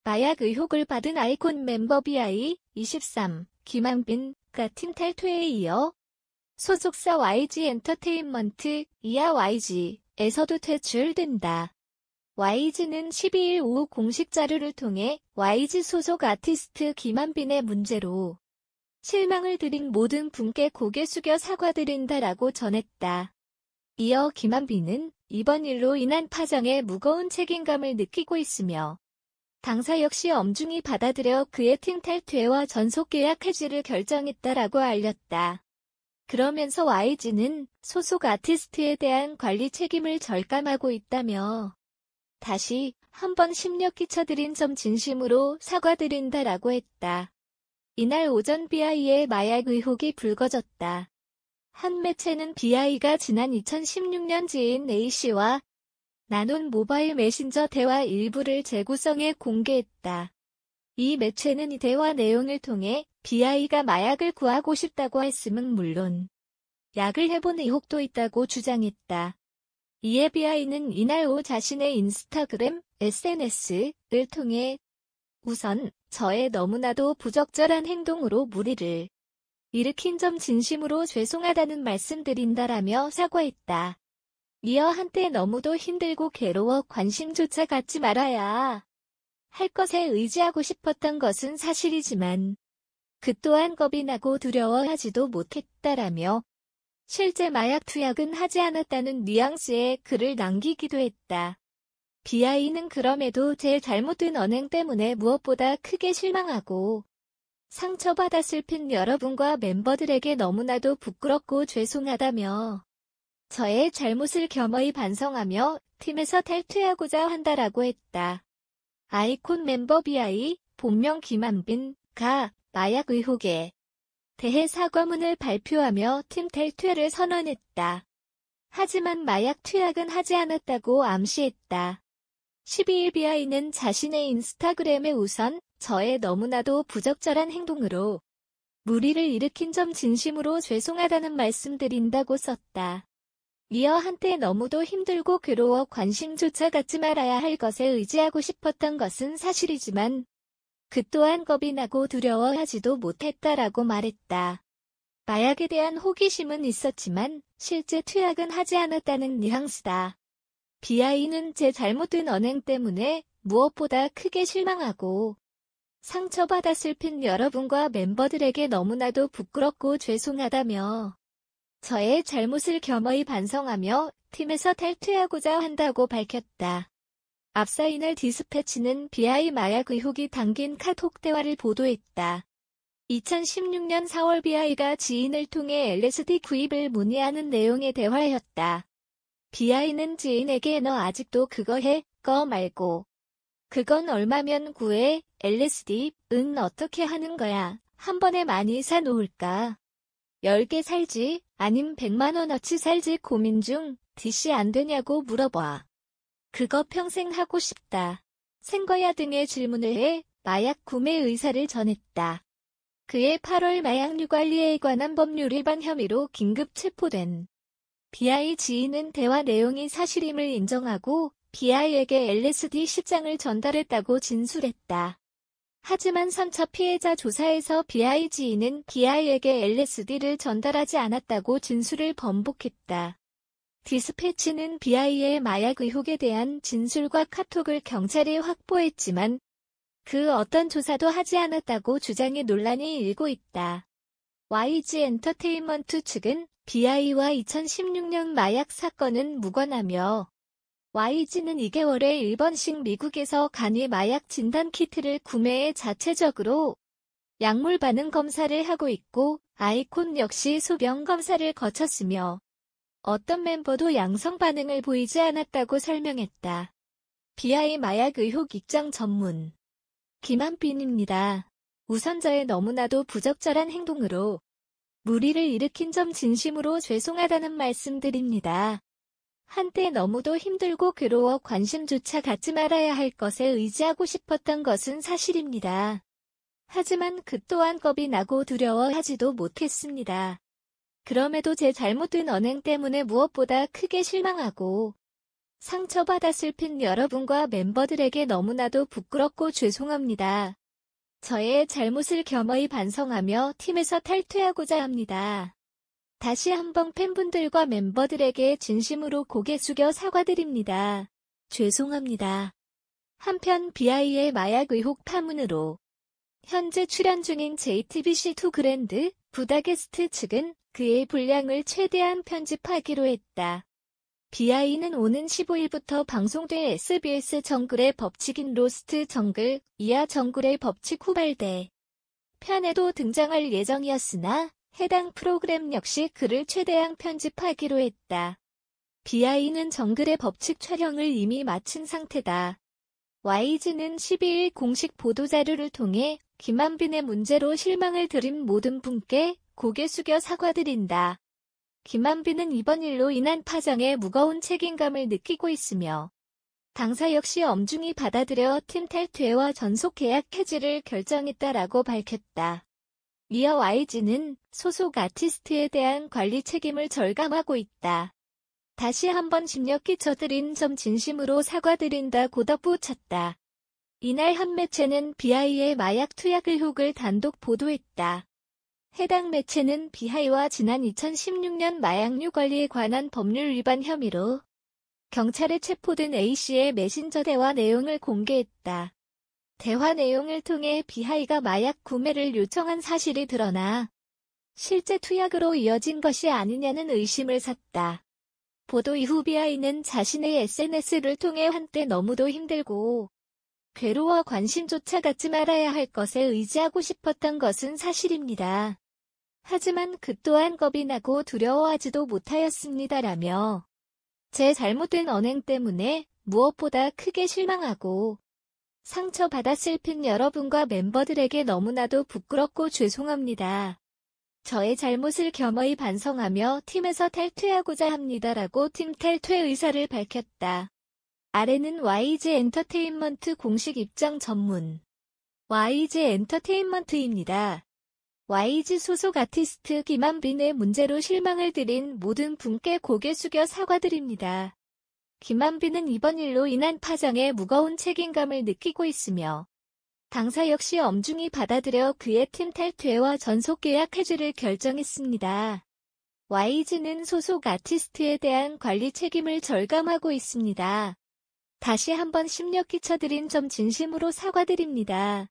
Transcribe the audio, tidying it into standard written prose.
마약 의혹을 받은 아이콘 멤버 BI23, 김한빈가 팀 탈퇴에 이어 소속사 YG 엔터테인먼트, 이하 YG에서도 퇴출된다. YG는 12일 오후 공식 자료를 통해 YG 소속 아티스트 김한빈의 문제로 실망을 드린 모든 분께 고개 숙여 사과드린다라고 전했다. 이어 김한빈은 이번 일로 인한 파장에 무거운 책임감을 느끼고 있으며 당사 역시 엄중히 받아들여 그의 팀 탈퇴와 전속 계약 해지를 결정했다라고 알렸다. 그러면서 YG는 소속 아티스트에 대한 관리 책임을 절감하고 있다며 다시 한번 심력 끼쳐드린 점 진심으로 사과드린다라고 했다. 이날 오전 BI의 마약 의혹이 불거졌다. 한 매체는 BI가 지난 2016년 지인 A씨와 나눈 모바일 메신저 대화 일부를 재구성해 공개했다. 이 매체는 이 대화 내용을 통해 BI가 마약을 구하고 싶다고 했음은 물론 약을 해본 의혹도 있다고 주장했다. 이에 BI는 이날 오후 자신의 인스타그램, SNS를 통해 우선 저의 너무나도 부적절한 행동으로 무리를 일으킨 점 진심으로 죄송하다는 말씀드린다라며 사과했다. 이어 한때 너무도 힘들고 괴로워 관심조차 갖지 말아야 할 것에 의지하고 싶었던 것은 사실이지만 그 또한 겁이 나고 두려워하지도 못했다라며 실제 마약 투약은 하지 않았다는 뉘앙스의 글을 남기기도 했다. BI는 그럼에도 제 잘못된 언행 때문에 무엇보다 크게 실망하고 상처받아 슬픈 여러분과 멤버들에게 너무나도 부끄럽고 죄송하다며 저의 잘못을 겸허히 반성하며 팀에서 탈퇴하고자 한다라고 했다. 아이콘 멤버 BI, 본명 김한빈가 마약 의혹에 대해 사과문을 발표하며 팀 탈퇴를 선언했다. 하지만 마약 투약은 하지 않았다고 암시했다. 12일 BI는 자신의 인스타그램에 우선 저의 너무나도 부적절한 행동으로 무리를 일으킨 점 진심으로 죄송하다는 말씀드린다고 썼다. 이어 한때 너무도 힘들고 괴로워 관심조차 갖지 말아야 할 것에 의지하고 싶었던 것은 사실이지만 그 또한 겁이 나고 두려워하지도 못했다라고 말했다. 마약에 대한 호기심은 있었지만 실제 투약은 하지 않았다는 뉘앙스다. BI는 제 잘못된 언행 때문에 무엇보다 크게 실망하고 상처받아 슬픈 여러분과 멤버들에게 너무나도 부끄럽고 죄송하다며 저의 잘못을 겸허히 반성하며 팀에서 탈퇴하고자 한다고 밝혔다. 앞서 이날 디스패치는 BI 마약 의혹이 담긴 카톡 대화를 보도했다. 2016년 4월 BI가 지인을 통해 LSD 구입을 문의하는 내용의 대화였다. BI는 지인에게 너 아직도 그거 해? 거 말고. 그건 얼마면 구해? LSD? 응 어떻게 하는 거야? 한 번에 많이 사놓을까? 10개 살지? 아님 100만원어치 살지 고민 중. DC 안 되냐고 물어봐. 그거 평생 하고 싶다. 생거야 등의 질문을 해 마약 구매 의사를 전했다. 그해 8월 마약류 관리에 관한 법률 위반 혐의로 긴급 체포된 BI 지인은 대화 내용이 사실임을 인정하고 BI에게 LSD 10장을 전달했다고 진술했다. 하지만 3차 피해자 조사에서 BI 지인은 BI에게 LSD를 전달하지 않았다고 진술을 번복했다. 디스패치는 BI의 마약 의혹에 대한 진술과 카톡을 경찰이 확보했지만 그 어떤 조사도 하지 않았다고 주장해 논란이 일고 있다. YG 엔터테인먼트 측은 BI와 2016년 마약 사건은 무관하며 YG는 2개월에 1번씩 미국에서 간이 마약 진단 키트를 구매해 자체적으로 약물 반응 검사를 하고 있고 아이콘 역시 소변 검사를 거쳤으며 어떤 멤버도 양성 반응을 보이지 않았다고 설명했다. BI 마약 의혹 입장 전문 김한빈입니다. 우선 저의 너무나도 부적절한 행동으로 무리를 일으킨 점 진심으로 죄송하다는 말씀드립니다. 한때 너무도 힘들고 괴로워 관심조차 갖지 말아야 할 것에 의지하고 싶었던 것은 사실입니다. 하지만 그 또한 겁이 나고 두려워하지도 못했습니다. 그럼에도 제 잘못된 언행 때문에 무엇보다 크게 실망하고 상처받았을 팬 여러분과 멤버들에게 너무나도 부끄럽고 죄송합니다. 저의 잘못을 겸허히 반성하며 팀에서 탈퇴하고자 합니다. 다시 한번 팬분들과 멤버들에게 진심으로 고개 숙여 사과드립니다. 죄송합니다. 한편 비아이의 마약 의혹 파문으로 현재 출연 중인 JTBC2 그랜드 부다게스트 측은 그의 분량을 최대한 편집하기로 했다. 비아이는 오는 15일부터 방송될 SBS 정글의 법칙인 로스트 정글, 이하 정글의 법칙 후발대 편에도 등장할 예정이었으나 해당 프로그램 역시 그를 최대한 편집하기로 했다. 비아이는 정글의 법칙 촬영을 이미 마친 상태다. YG는 12일 공식 보도자료를 통해 김한빈의 문제로 실망을 드린 모든 분께 고개 숙여 사과드린다. 김한빈은 이번 일로 인한 파장에 무거운 책임감을 느끼고 있으며 당사 역시 엄중히 받아들여 팀 탈퇴와 전속 계약 해지를 결정했다라고 밝혔다. 이어 YG는 소속 아티스트에 대한 관리 책임을 절감하고 있다. 다시 한번 심력 끼쳐드린 점 진심으로 사과드린다고 덧붙였다. 이날 한 매체는 비아이의 마약 투약 의혹을 단독 보도했다. 해당 매체는 비아이와 지난 2016년 마약류 관리에 관한 법률 위반 혐의로 경찰에 체포된 A씨의 메신저 대화 내용을 공개했다. 대화 내용을 통해 비아이가 마약 구매를 요청한 사실이 드러나 실제 투약으로 이어진 것이 아니냐는 의심을 샀다. 보도 이후 비아이는 자신의 SNS를 통해 한때 너무도 힘들고 괴로워 관심조차 갖지 말아야 할 것에 의지하고 싶었던 것은 사실입니다. 하지만 그 또한 겁이 나고 두려워하지도 못하였습니다라며 제 잘못된 언행 때문에 무엇보다 크게 실망하고 상처받았을 팬 여러분과 멤버들에게 너무나도 부끄럽고 죄송합니다. 저의 잘못을 겸허히 반성하며 팀에서 탈퇴하고자 합니다라고 팀 탈퇴 의사를 밝혔다. 아래는 YG 엔터테인먼트 공식 입장 전문 YG 엔터테인먼트입니다. YG 소속 아티스트 김한빈의 문제로 실망을 드린 모든 분께 고개 숙여 사과드립니다. 김한빈은 이번 일로 인한 파장에 무거운 책임감을 느끼고 있으며 당사 역시 엄중히 받아들여 그의 팀 탈퇴와 전속 계약 해지를 결정했습니다. YG는 소속 아티스트에 대한 관리 책임을 절감하고 있습니다. 다시 한번 심력 끼쳐드린 점 진심으로 사과드립니다.